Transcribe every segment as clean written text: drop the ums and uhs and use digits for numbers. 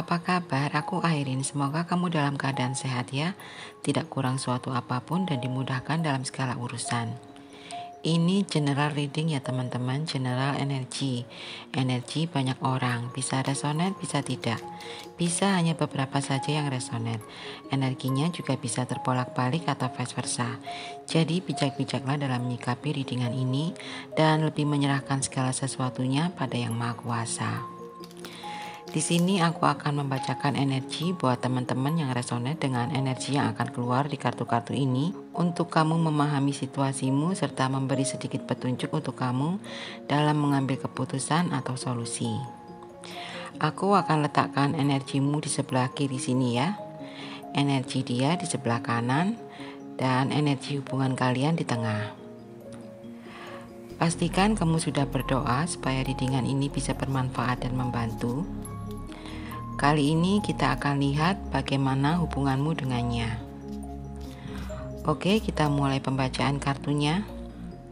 apa kabar? Aku Airin. Semoga kamu dalam keadaan sehat ya, tidak kurang suatu apapun dan dimudahkan dalam segala urusan. Ini general reading ya teman-teman, general energy. Energi banyak orang, bisa resonate, bisa tidak. Bisa hanya beberapa saja yang resonate. Energinya juga bisa terbolak-balik atau vice versa. Jadi bijak-bijaklah dalam menyikapi readingan ini dan lebih menyerahkan segala sesuatunya pada Yang Maha Kuasa. Di sini aku akan membacakan energi buat teman-teman yang resonate dengan energi yang akan keluar di kartu-kartu ini untuk kamu memahami situasimu serta memberi sedikit petunjuk untuk kamu dalam mengambil keputusan atau solusi. Aku akan letakkan energimu di sebelah kiri sini ya. Energi dia di sebelah kanan dan energi hubungan kalian di tengah. Pastikan kamu sudah berdoa supaya readingan ini bisa bermanfaat dan membantu. Kali ini kita akan lihat bagaimana hubunganmu dengannya. Oke, kita mulai pembacaan kartunya.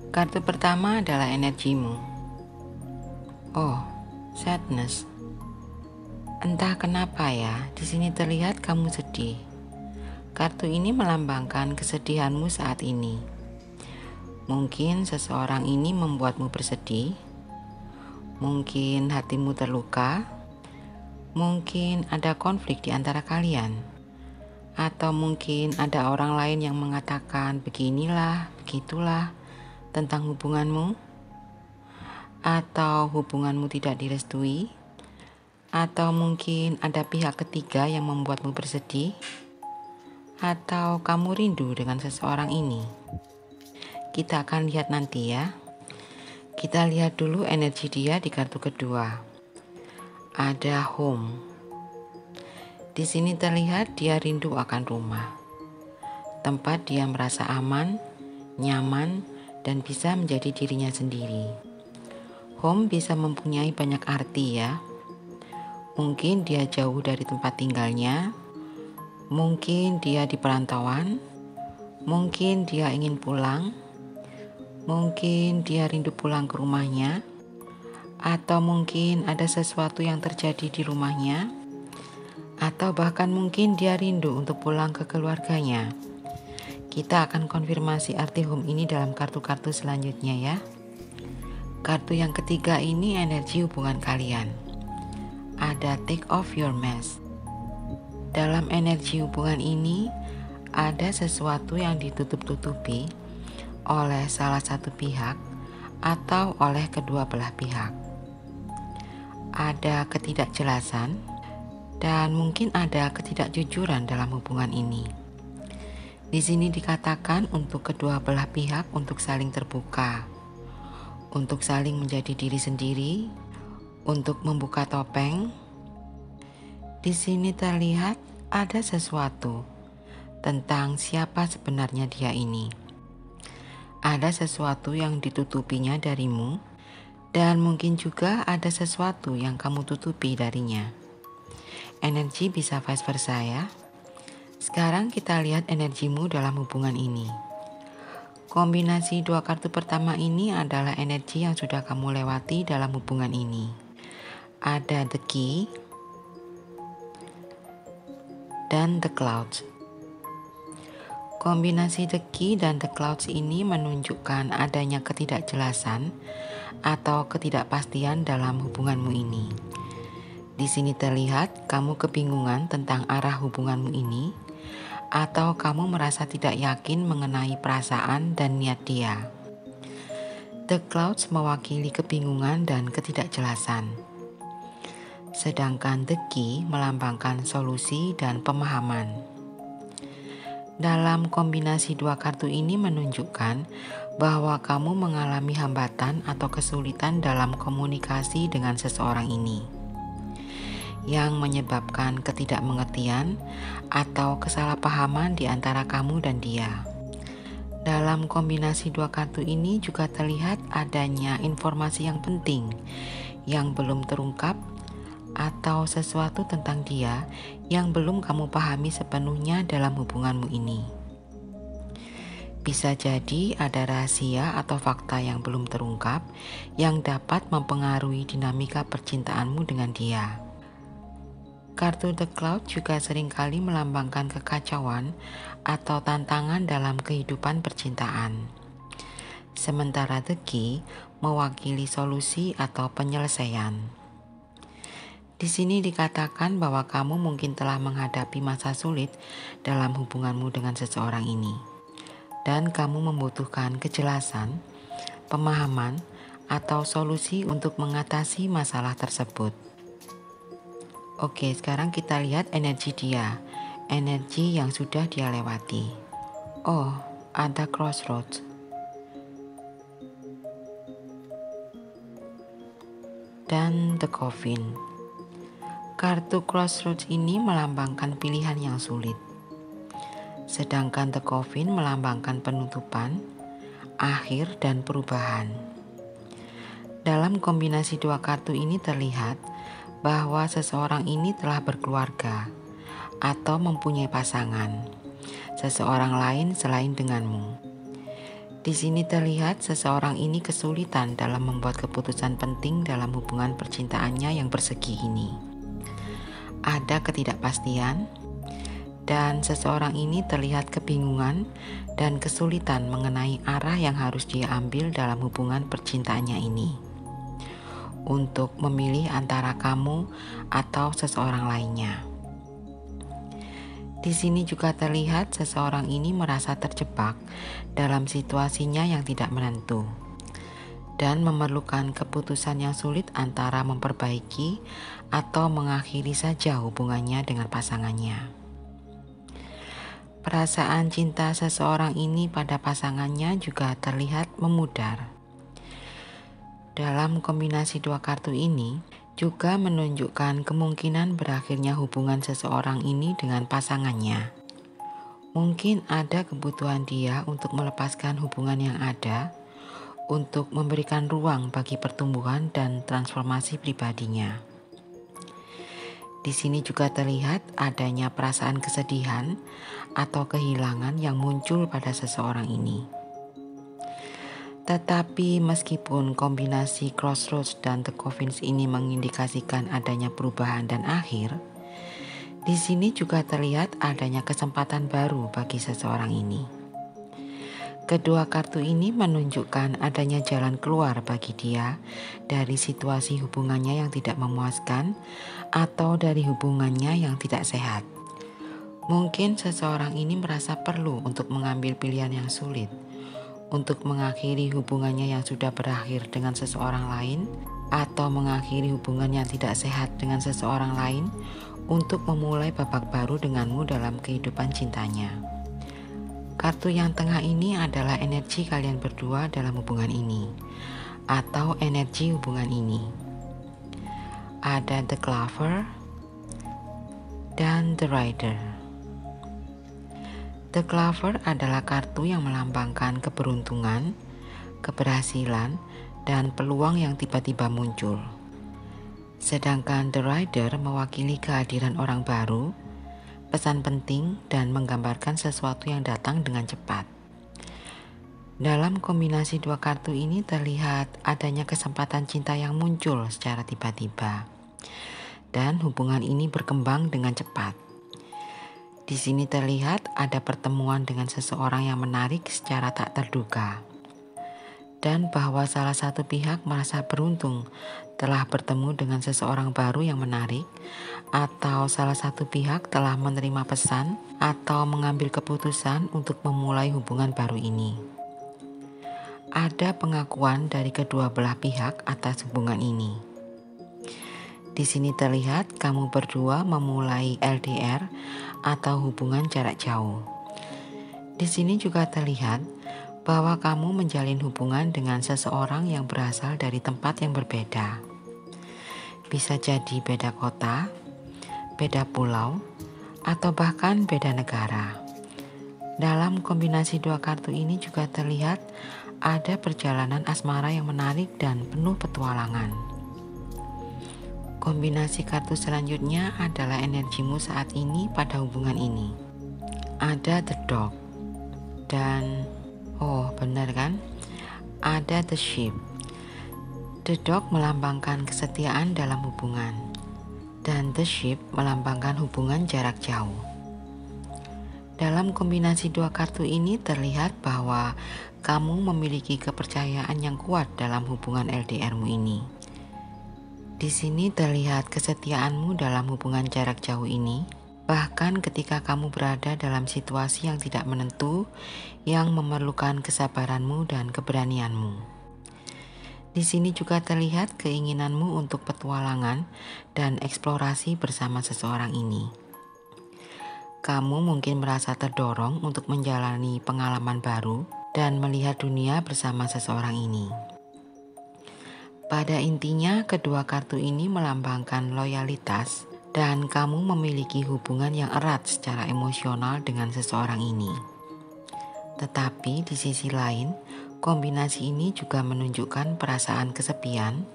Kartu pertama adalah energimu. Oh, sadness. Entah kenapa ya, di sini terlihat kamu sedih. Kartu ini melambangkan kesedihanmu saat ini. Mungkin seseorang ini membuatmu bersedih. Mungkin hatimu terluka. Mungkin ada konflik di antara kalian, atau mungkin ada orang lain yang mengatakan beginilah, begitulah tentang hubunganmu, atau hubunganmu tidak direstui, atau mungkin ada pihak ketiga yang membuatmu bersedih, atau kamu rindu dengan seseorang ini. Kita akan lihat nanti ya. Kita lihat dulu energi dia di kartu kedua. Ada home. Di sini terlihat dia rindu akan rumah. Tempat dia merasa aman, nyaman, dan bisa menjadi dirinya sendiri. Home bisa mempunyai banyak arti ya. Mungkin dia jauh dari tempat tinggalnya. Mungkin dia di perantauan. Mungkin dia ingin pulang. Mungkin dia rindu pulang ke rumahnya. Atau mungkin ada sesuatu yang terjadi di rumahnya, atau bahkan mungkin dia rindu untuk pulang ke keluarganya. Kita akan konfirmasi arti home ini dalam kartu-kartu selanjutnya ya. Kartu yang ketiga ini energi hubungan kalian. Ada take off your mask. Dalam energi hubungan ini, ada sesuatu yang ditutup-tutupi oleh salah satu pihak atau oleh kedua belah pihak. Ada ketidakjelasan dan mungkin ada ketidakjujuran dalam hubungan ini. Di sini dikatakan untuk kedua belah pihak untuk saling terbuka, untuk saling menjadi diri sendiri, untuk membuka topeng. Di sini terlihat ada sesuatu tentang siapa sebenarnya dia ini. Ada sesuatu yang ditutupinya darimu. Dan mungkin juga ada sesuatu yang kamu tutupi darinya. Energi bisa vice versa ya. Sekarang kita lihat energimu dalam hubungan ini. Kombinasi dua kartu pertama ini adalah energi yang sudah kamu lewati dalam hubungan ini. Ada the key dan the clouds. Kombinasi the key dan the clouds ini menunjukkan adanya ketidakjelasan atau ketidakpastian dalam hubunganmu ini. Di sini terlihat kamu kebingungan tentang arah hubunganmu ini, atau kamu merasa tidak yakin mengenai perasaan dan niat dia. The clouds mewakili kebingungan dan ketidakjelasan. Sedangkan the key melambangkan solusi dan pemahaman. Dalam kombinasi dua kartu ini menunjukkan bahwa kamu mengalami hambatan atau kesulitan dalam komunikasi dengan seseorang ini, yang menyebabkan ketidakmengertian atau kesalahpahaman di antara kamu dan dia. Dalam kombinasi dua kartu ini juga terlihat adanya informasi yang penting yang belum terungkap atau sesuatu tentang dia yang belum kamu pahami sepenuhnya dalam hubunganmu ini. Bisa jadi ada rahasia atau fakta yang belum terungkap yang dapat mempengaruhi dinamika percintaanmu dengan dia. Kartu The Cloud juga seringkali melambangkan kekacauan atau tantangan dalam kehidupan percintaan. Sementara The Key mewakili solusi atau penyelesaian. Di sini dikatakan bahwa kamu mungkin telah menghadapi masa sulit dalam hubunganmu dengan seseorang ini, dan kamu membutuhkan kejelasan, pemahaman, atau solusi untuk mengatasi masalah tersebut. Oke, sekarang kita lihat energi dia, energi yang sudah dia lewati. Oh, ada crossroads. Dan The Coffin. Kartu Crossroads ini melambangkan pilihan yang sulit. Sedangkan The Coffin melambangkan penutupan, akhir, dan perubahan. Dalam kombinasi dua kartu ini terlihat bahwa seseorang ini telah berkeluarga atau mempunyai pasangan, seseorang lain selain denganmu. Di sini terlihat seseorang ini kesulitan dalam membuat keputusan penting dalam hubungan percintaannya yang bersegi ini. Ada ketidakpastian, dan seseorang ini terlihat kebingungan dan kesulitan mengenai arah yang harus dia ambil dalam hubungan percintaannya ini, untuk memilih antara kamu atau seseorang lainnya. Di sini juga terlihat seseorang ini merasa terjebak dalam situasinya yang tidak menentu dan memerlukan keputusan yang sulit antara memperbaiki atau mengakhiri saja hubungannya dengan pasangannya. Perasaan cinta seseorang ini pada pasangannya juga terlihat memudar. Dalam kombinasi dua kartu ini juga menunjukkan kemungkinan berakhirnya hubungan seseorang ini dengan pasangannya. Mungkin ada kebutuhan dia untuk melepaskan hubungan yang ada, untuk memberikan ruang bagi pertumbuhan dan transformasi pribadinya. Di sini juga terlihat adanya perasaan kesedihan atau kehilangan yang muncul pada seseorang ini. Tetapi meskipun kombinasi Crossroads dan The Coffins ini mengindikasikan adanya perubahan dan akhir, di sini juga terlihat adanya kesempatan baru bagi seseorang ini. Kedua kartu ini menunjukkan adanya jalan keluar bagi dia dari situasi hubungannya yang tidak memuaskan atau dari hubungannya yang tidak sehat. Mungkin seseorang ini merasa perlu untuk mengambil pilihan yang sulit, untuk mengakhiri hubungannya yang sudah berakhir dengan seseorang lain, atau mengakhiri hubungan yang tidak sehat dengan seseorang lain untuk memulai babak baru denganmu dalam kehidupan cintanya. Kartu yang tengah ini adalah energi kalian berdua dalam hubungan ini, atau energi hubungan ini. Ada The Clover dan The Rider. The Clover adalah kartu yang melambangkan keberuntungan, keberhasilan, dan peluang yang tiba-tiba muncul. Sedangkan The Rider mewakili kehadiran orang baru, pesan penting, dan menggambarkan sesuatu yang datang dengan cepat. Dalam kombinasi dua kartu ini terlihat adanya kesempatan cinta yang muncul secara tiba-tiba, dan hubungan ini berkembang dengan cepat. Di sini terlihat ada pertemuan dengan seseorang yang menarik secara tak terduga, dan bahwa salah satu pihak merasa beruntung telah bertemu dengan seseorang baru yang menarik, atau salah satu pihak telah menerima pesan atau mengambil keputusan untuk memulai hubungan baru ini. Ada pengakuan dari kedua belah pihak atas hubungan ini. Di sini terlihat kamu berdua memulai LDR atau hubungan jarak jauh. Di sini juga terlihat bahwa kamu menjalin hubungan dengan seseorang yang berasal dari tempat yang berbeda. Bisa jadi beda kota, beda pulau, atau bahkan beda negara. Dalam kombinasi dua kartu ini juga terlihat ada perjalanan asmara yang menarik dan penuh petualangan. Kombinasi kartu selanjutnya adalah energimu saat ini pada hubungan ini. Ada The Dog dan benar kan? Ada The Sheep. The Dog melambangkan kesetiaan dalam hubungan. dan The Ship melambangkan hubungan jarak jauh. Dalam kombinasi dua kartu ini terlihat bahwa kamu memiliki kepercayaan yang kuat dalam hubungan LDR-mu ini. Di sini terlihat kesetiaanmu dalam hubungan jarak jauh ini, bahkan ketika kamu berada dalam situasi yang tidak menentu, yang memerlukan kesabaranmu dan keberanianmu. Di sini juga terlihat keinginanmu untuk petualangan dan eksplorasi bersama seseorang ini. Kamu mungkin merasa terdorong untuk menjalani pengalaman baru dan melihat dunia bersama seseorang ini. Pada intinya, kedua kartu ini melambangkan loyalitas dan kamu memiliki hubungan yang erat secara emosional dengan seseorang ini. Tetapi di sisi lain, kombinasi ini juga menunjukkan perasaan kesepian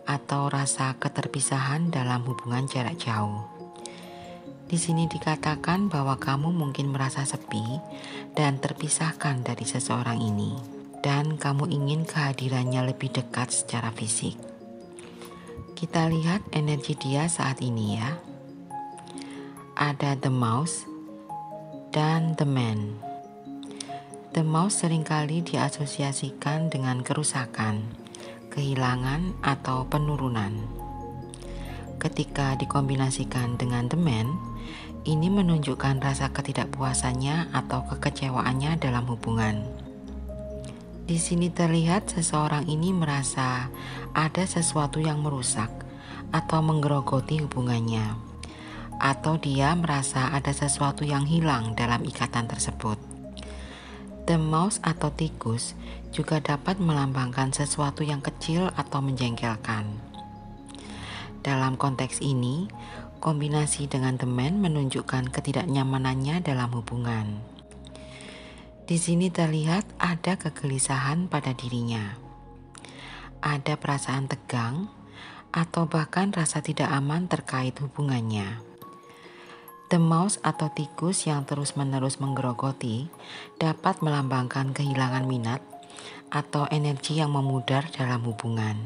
atau rasa keterpisahan dalam hubungan jarak jauh. Di sini dikatakan bahwa kamu mungkin merasa sepi dan terpisahkan dari seseorang ini, dan kamu ingin kehadirannya lebih dekat secara fisik. Kita lihat energi dia saat ini ya. Ada The Mouse dan The Man. The Mouse seringkali diasosiasikan dengan kerusakan, kehilangan, atau penurunan. Ketika dikombinasikan dengan The Man, ini menunjukkan rasa ketidakpuasannya atau kekecewaannya dalam hubungan. Di sini terlihat seseorang ini merasa ada sesuatu yang merusak atau menggerogoti hubungannya, atau dia merasa ada sesuatu yang hilang dalam ikatan tersebut. The Mouse atau tikus juga dapat melambangkan sesuatu yang kecil atau menjengkelkan. Dalam konteks ini, kombinasi dengan The Man menunjukkan ketidaknyamanannya dalam hubungan. Di sini terlihat ada kegelisahan pada dirinya. Ada perasaan tegang atau bahkan rasa tidak aman terkait hubungannya. The Mouse atau tikus yang terus-menerus menggerogoti dapat melambangkan kehilangan minat atau energi yang memudar dalam hubungan.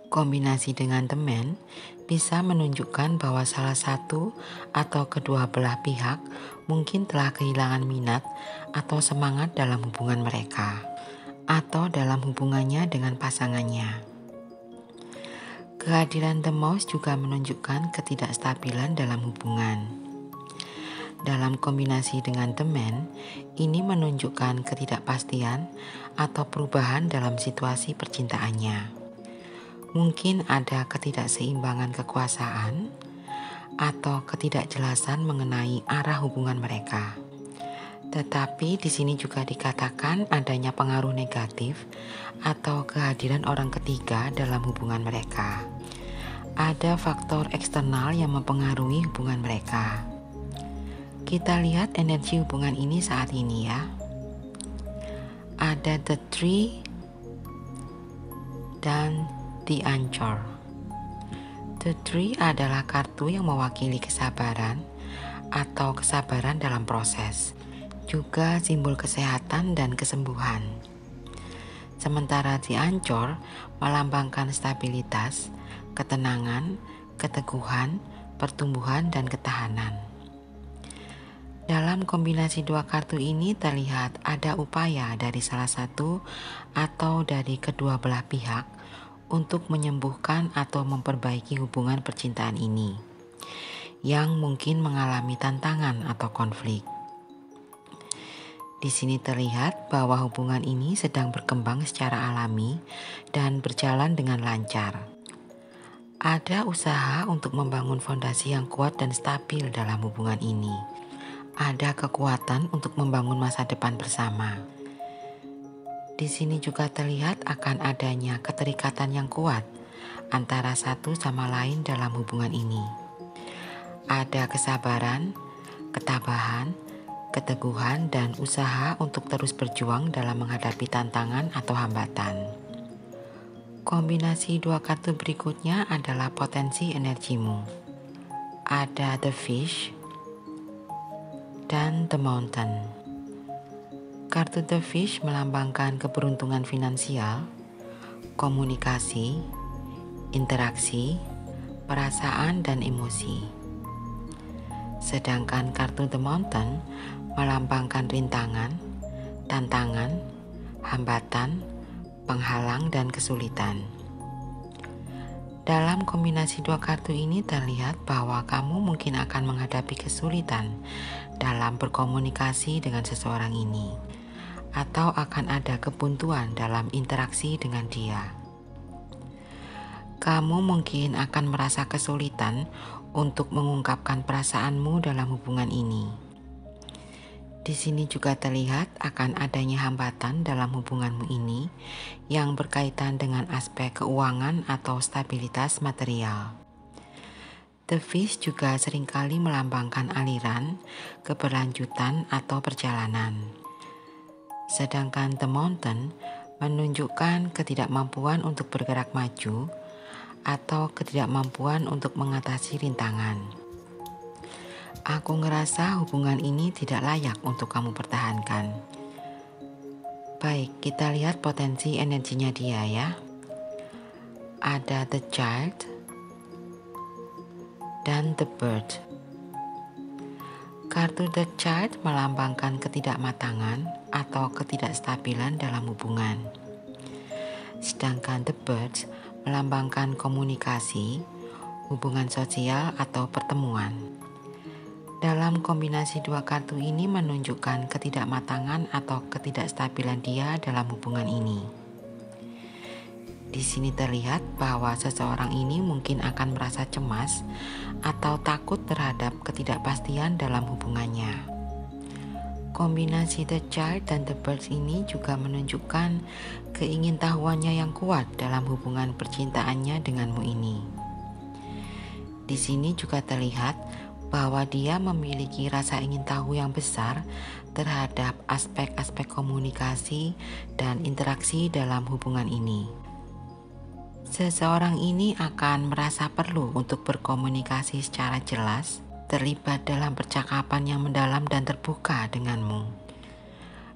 Kombinasi dengan The Man bisa menunjukkan bahwa salah satu atau kedua belah pihak mungkin telah kehilangan minat atau semangat dalam hubungan mereka, atau dalam hubungannya dengan pasangannya. Kehadiran The Mouse juga menunjukkan ketidakstabilan dalam hubungan. Dalam kombinasi dengan The Man, ini menunjukkan ketidakpastian atau perubahan dalam situasi percintaannya. Mungkin ada ketidakseimbangan kekuasaan atau ketidakjelasan mengenai arah hubungan mereka. Tetapi di sini juga dikatakan adanya pengaruh negatif atau kehadiran orang ketiga dalam hubungan mereka. Ada faktor eksternal yang mempengaruhi hubungan mereka. Kita lihat energi hubungan ini saat ini ya. Ada The Tree dan The Anchor. The Tree adalah kartu yang mewakili kesabaran atau kesabaran dalam proses, juga simbol kesehatan dan kesembuhan. Sementara The Anchor melambangkan stabilitas, ketenangan, keteguhan, pertumbuhan, dan ketahanan. Dalam kombinasi dua kartu ini terlihat ada upaya dari salah satu atau dari kedua belah pihak untuk menyembuhkan atau memperbaiki hubungan percintaan ini, yang mungkin mengalami tantangan atau konflik. Di sini terlihat bahwa hubungan ini sedang berkembang secara alami dan berjalan dengan lancar. Ada usaha untuk membangun fondasi yang kuat dan stabil dalam hubungan ini. Ada kekuatan untuk membangun masa depan bersama. Di sini juga terlihat akan adanya keterikatan yang kuat antara satu sama lain dalam hubungan ini. Ada kesabaran, ketabahan, keteguhan, dan usaha untuk terus berjuang dalam menghadapi tantangan atau hambatan. Kombinasi dua kartu berikutnya adalah potensi energimu. Ada The Fish dan The Mountain. Kartu The Fish melambangkan keberuntungan finansial, komunikasi, interaksi, perasaan, dan emosi. Sedangkan kartu The Mountain melambangkan rintangan, tantangan, hambatan, penghalang, dan kesulitan. Dalam kombinasi dua kartu ini terlihat bahwa kamu mungkin akan menghadapi kesulitan dalam berkomunikasi dengan seseorang ini, atau akan ada kebuntuan dalam interaksi dengan dia. Kamu mungkin akan merasa kesulitan untuk mengungkapkan perasaanmu dalam hubungan ini. Di sini juga terlihat akan adanya hambatan dalam hubunganmu ini yang berkaitan dengan aspek keuangan atau stabilitas material. The Fish juga seringkali melambangkan aliran, keberlanjutan, atau perjalanan. Sedangkan The Mountain menunjukkan ketidakmampuan untuk bergerak maju atau ketidakmampuan untuk mengatasi rintangan. Aku ngerasa hubungan ini tidak layak untuk kamu pertahankan. Baik, kita lihat potensi energinya dia ya. Ada The Child dan The Bird. Kartu The Child melambangkan ketidakmatangan atau ketidakstabilan dalam hubungan. Sedangkan The Bird melambangkan komunikasi, hubungan sosial, atau pertemuan. Dalam kombinasi dua kartu ini menunjukkan ketidakmatangan atau ketidakstabilan dia dalam hubungan ini. Di sini terlihat bahwa seseorang ini mungkin akan merasa cemas atau takut terhadap ketidakpastian dalam hubungannya. Kombinasi The Child dan The Bird ini juga menunjukkan keingintahuannya yang kuat dalam hubungan percintaannya denganmu ini. Di sini juga terlihat bahwa dia memiliki rasa ingin tahu yang besar terhadap aspek-aspek komunikasi dan interaksi dalam hubungan ini. Seseorang ini akan merasa perlu untuk berkomunikasi secara jelas, terlibat dalam percakapan yang mendalam dan terbuka denganmu.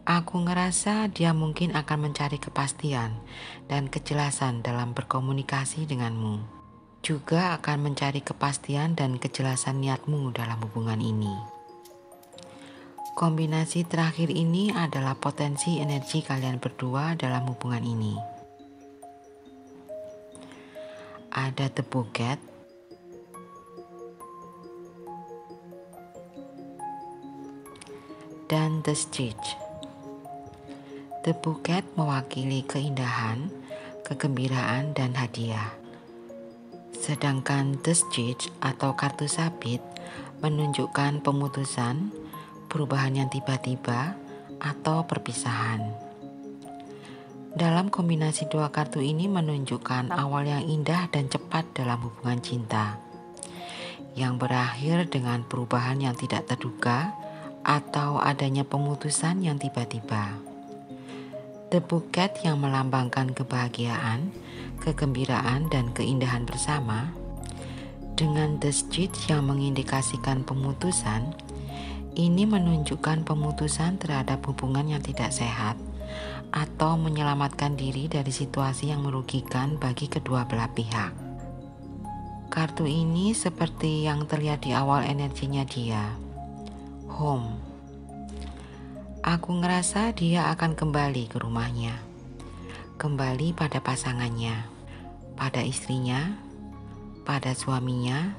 Aku ngerasa dia mungkin akan mencari kepastian dan kejelasan dalam berkomunikasi denganmu. Juga akan mencari kepastian dan kejelasan niatmu dalam hubungan ini. Kombinasi terakhir ini adalah potensi energi kalian berdua dalam hubungan ini. Ada The Bouquet dan The Stitch. The Bouquet mewakili keindahan, kegembiraan, dan hadiah. Sedangkan The Stitch atau kartu sabit menunjukkan pemutusan, perubahan yang tiba-tiba, atau perpisahan. Dalam kombinasi dua kartu ini menunjukkan awal yang indah dan cepat dalam hubungan cinta, yang berakhir dengan perubahan yang tidak terduga atau adanya pemutusan yang tiba-tiba. The Bouquet yang melambangkan kebahagiaan, kegembiraan, dan keindahan bersama, dengan The Stitch yang mengindikasikan pemutusan, ini menunjukkan pemutusan terhadap hubungan yang tidak sehat atau menyelamatkan diri dari situasi yang merugikan bagi kedua belah pihak. Kartu ini seperti yang terlihat di awal energinya dia, home. Aku ngerasa dia akan kembali ke rumahnya, kembali pada pasangannya, pada istrinya, pada suaminya,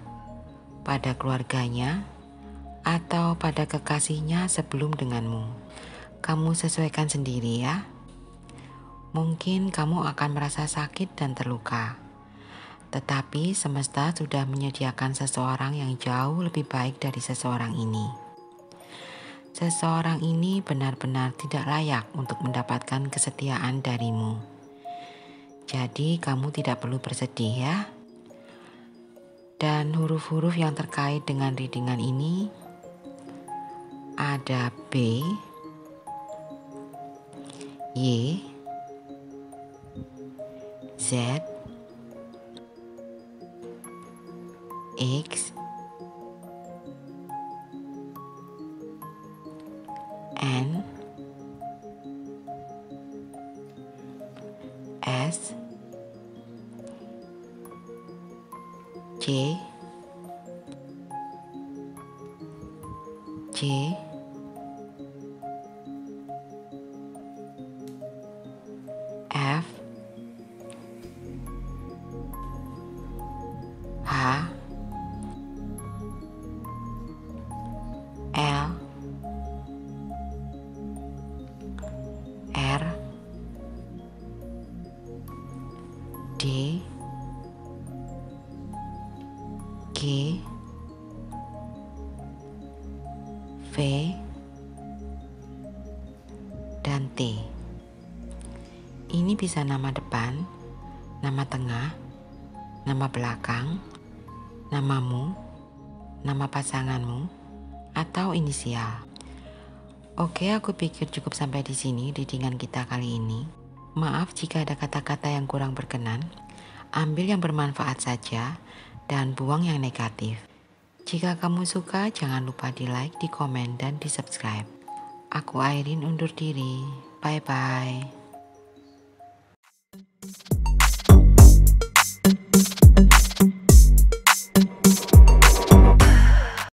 pada keluarganya, atau pada kekasihnya sebelum denganmu. Kamu sesuaikan sendiri ya. Mungkin kamu akan merasa sakit dan terluka, tetapi semesta sudah menyediakan seseorang yang jauh lebih baik dari seseorang ini. Seseorang ini benar-benar tidak layak untuk mendapatkan kesetiaan darimu. Jadi kamu tidak perlu bersedih ya. Dan huruf-huruf yang terkait dengan readingan ini ada B, Y, Z, X, N, S, J, dan T. Ini bisa nama depan, nama tengah, nama belakang, namamu, nama pasanganmu, atau inisial. Oke, aku pikir cukup sampai di sini readingan kita kali ini. Maaf jika ada kata-kata yang kurang berkenan. Ambil yang bermanfaat saja dan buang yang negatif. Jika kamu suka, jangan lupa di like, di komen, dan di subscribe. Aku Airin undur diri. Bye-bye.